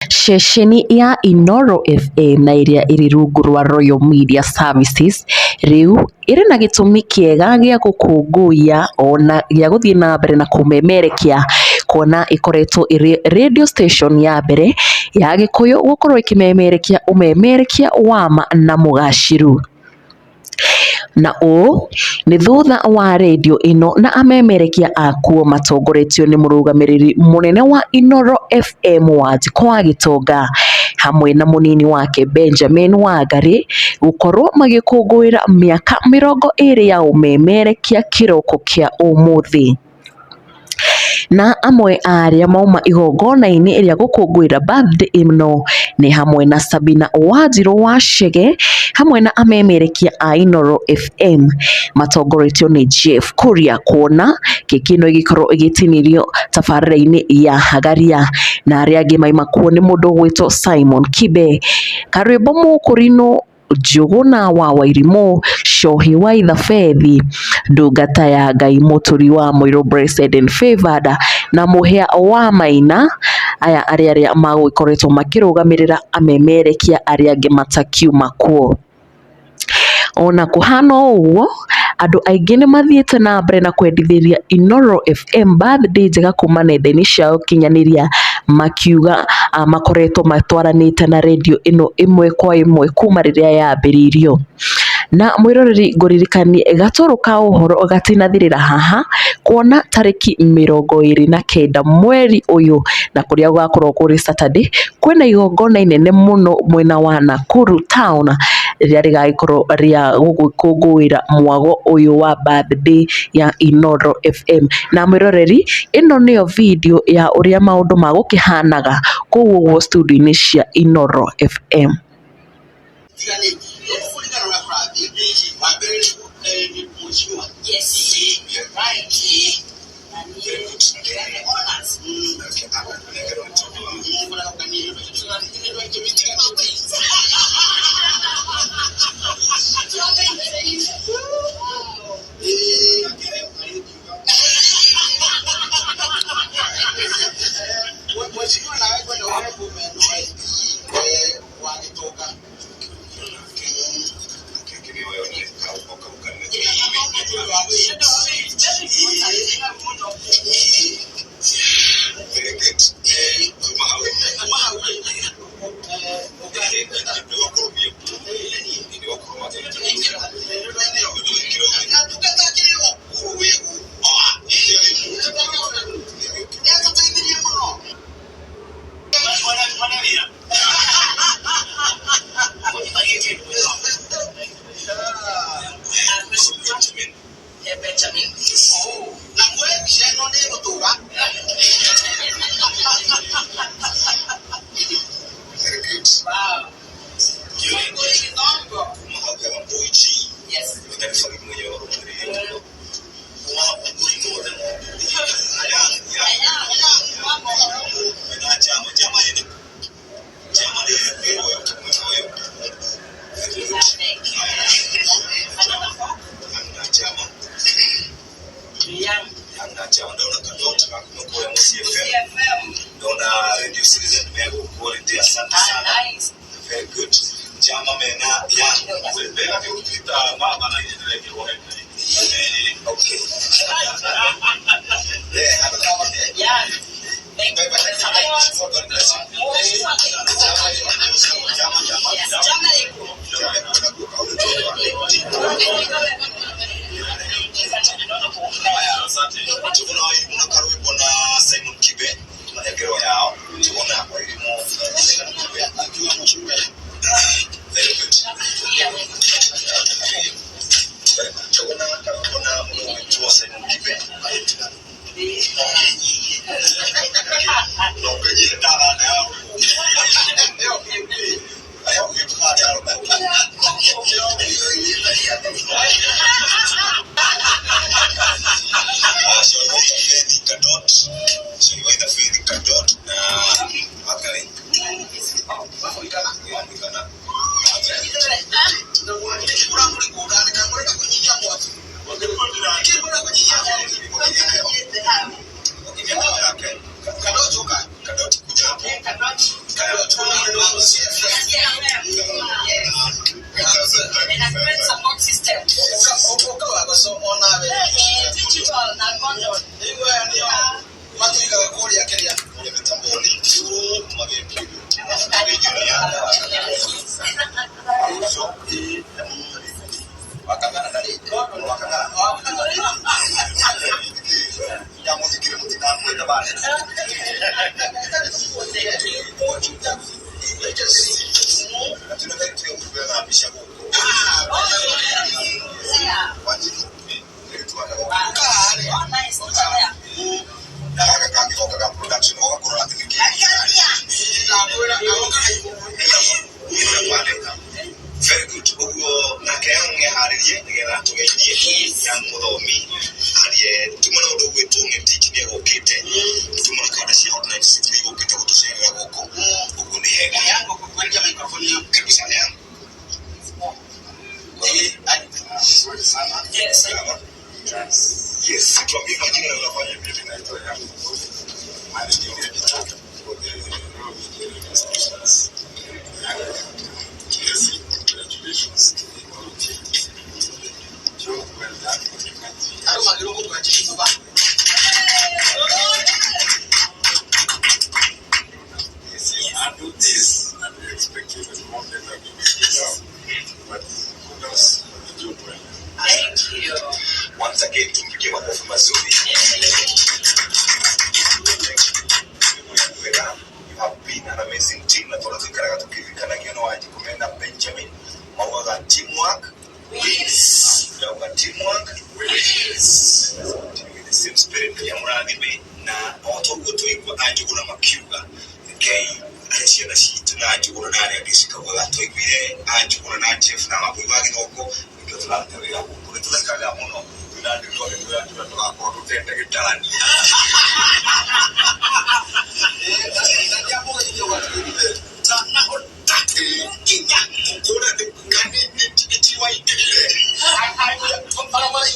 Ceceni ya Inooro FM na iria iri rungu rwa Royal Media Services riu iri na gitumi kiega gia gukungũia ona gia guthii na mbere na kumemerekia kuona ikoretwo iri radio station ya mbere ya Gikuyu gukorwo ikimemerekia umemerekia wa ma na mugaciru. Na ni thutha wa radio ino na amemerekia akuo matongoretio ni murugamiriri munene wa Inooro FM wa Kwa Gitonga hamwe na munini wake Benjamin Wangari gukorwo magikungũira miaka 20 ya umemerekia kiroko kia umuthi. Na amwe aria mauma igongona-ini iria gukungũira birthday ino ni hamwe na Sabina Wanjiru wa Shege hamwe na amemerekia a Inooro FM matongoretio ni Jeff Kuria kuona kikino igikorwo igitinirio tabarĩra-ini ya Hagaria na aria angi maima kuo ni mundu gwitwo Simon Kibe Karwimbo Mukurino Njuguna wa Wairimu Shohi wa Ithafethi Ndungata ya Ngai Muturi wa Moiro Blessed and Favored na Muhia wa Maina aya aria magwikoretwo makirugamirira amemerekia aria angi matakiuma kuo. Ona kuhana uguo andu aingi ni mathiete na mbere na kwendithiria Inooro FM birthday njega kuma nenda-ini ciao kinyaniria makiuga makoretwo matwaranite na radio ino imwe kwa imwe kuma riria yambiririo. Na mwiroreri nguririkanie gatoro ka uhoro gatinathirira haha kuona tariki 29 mweri uyu na kuria gugakorwo kuri Saturday kwina igongona inene muno mwena wa Nakuru town riria rigagikorwo ria gukungũira mwago uyu wa birthday ya Inooro FM. Na mwiroreri ino niyo video ya uria maundu magukihanaga kuguo studio-ini cia Inooro FM. Very good. Chama mena ya kuelekea Thutha mama na ile okay. Yeah, yeah. Thank you. God bless you. Asante. Tuko na Simon Kibe, maendeleo yao. Very good. Na keonge hariye nigera tugeithie ya muthomi hariye tumana undu gwitunge tikinie gukite tumana kada cia hotline city gukite gutucerera guku ugu ni hega yangu kukwendia microphone yangu kabisa yangu yes tuambie majina na unafanya vipi na ito yangu congratulations. I do this and we expect you to more than but kudos on the job well. Thank you. Once again, tupige makofi mazuri. You have been an amazing team. Na tunafikiri tukifika kiano waje kumenda Benjamin. Mawaga teamwork wins. Mawaga teamwork wins. Let's continue with the same spirit ya muradhibe na watu wote wiko ajuguna makiuga. Okay. Aciana citu na njuguna nari agicika gwa twaigwire ajuguna na chef na mabugagi noko ndio tunaterea kuri tulakaga muno tunandikwa ndio tunakorwo tutende gitarani ndio hapo ndio watu sana otaki kinya kuna kani nitiwa ikile ayo para mari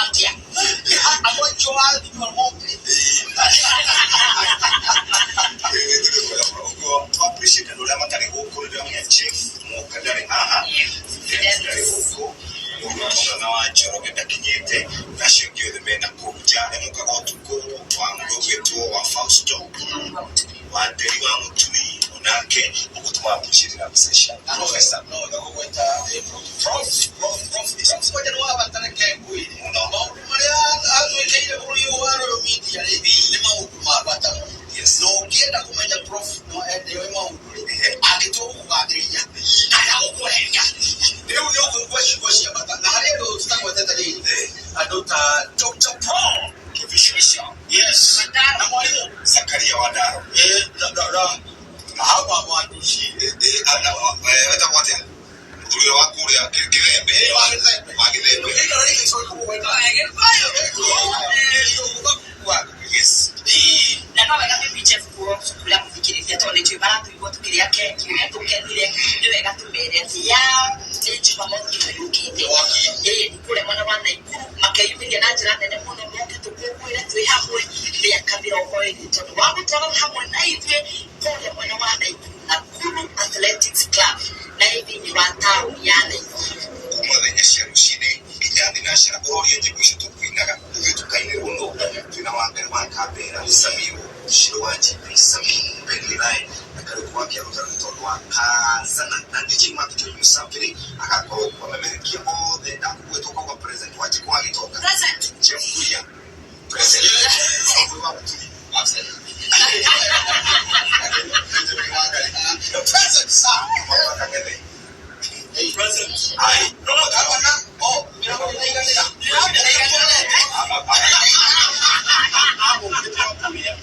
atia amo choal di mormopi appreciate ndo la matari huko ndio ya chef mokadari huko na wachoro kenda kinyete na shogio de mena kuja na mukagotuko wangu wetu wa Fausto wa deriwa mutuli onake ukutuma appreciate na session professor no na kuweta prof is what you have at the kweli no maria azweke ile uli waro media lebi ma bata yes no kienda kumenya prof no ndio mwa akitoka kubadia ana ukuhenya leo ndio kukwashia bata na leo tutakuwa tata leo adota Dr. Pro kivishwisha yes na mwalimu Zakaria Wadaro dada hawa wadushi ana wata wote tulio wakule kirembe magidembe ndio ile sio kuweka yes na kama kama picha kwa kula kufikiria tu ni chibara tu watu kilia keki na tukendile ndio weka tumbele ya stage pamoja na yukite kule mwana wana ikuru makayubi na jira nene muno mwoke tukukwira tu hamwe ya kabira okoe tu wabu toka hamwe na hivi kule mwana wana ikuru na Kulu Athletics Club na hivi ni watao yana kumwenya sharushine kijani na shara bori yenye kushutu kuinaga vitu kaine rundo tunawanga wakabera Samiu Shirwaji Samiu Benilai na karibu wake ya mtoto wa sana na ndichi matu yusafiri akakoro kwa Umemerekia all the daku wetu kwa present waje kwa alitoka present chef kuya present kwa mtuli absent the present sir present ai no makana oh mira kwa naigalia hapo kitu hapo ya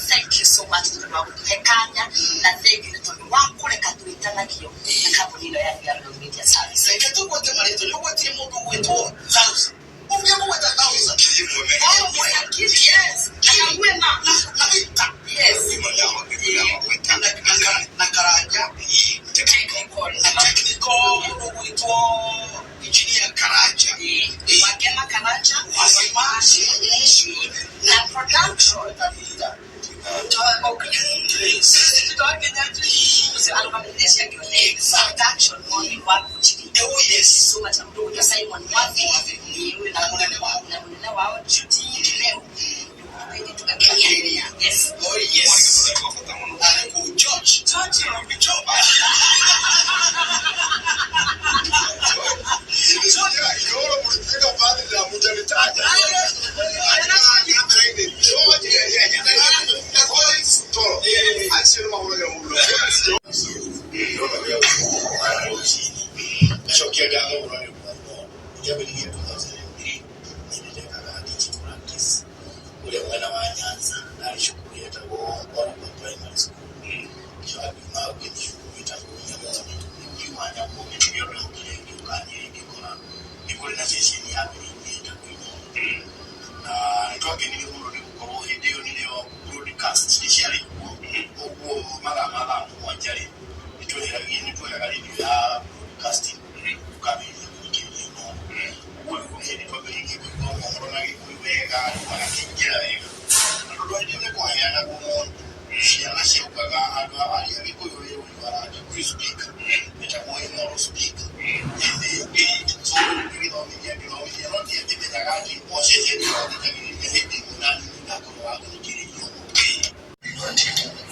Thank you so much for Hekanya na thank you to wako le katuita na kio na kampuni ya media service. Ngeto kwa tema leto yo wote mundu wetu sauce. Ungepo wata sauce. Oh my God, yes. Anakwenda na vita. Yes. Na karaja. Technical mundu wetu engineer karaja. Wakema karaja. Na production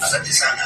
Asante sana.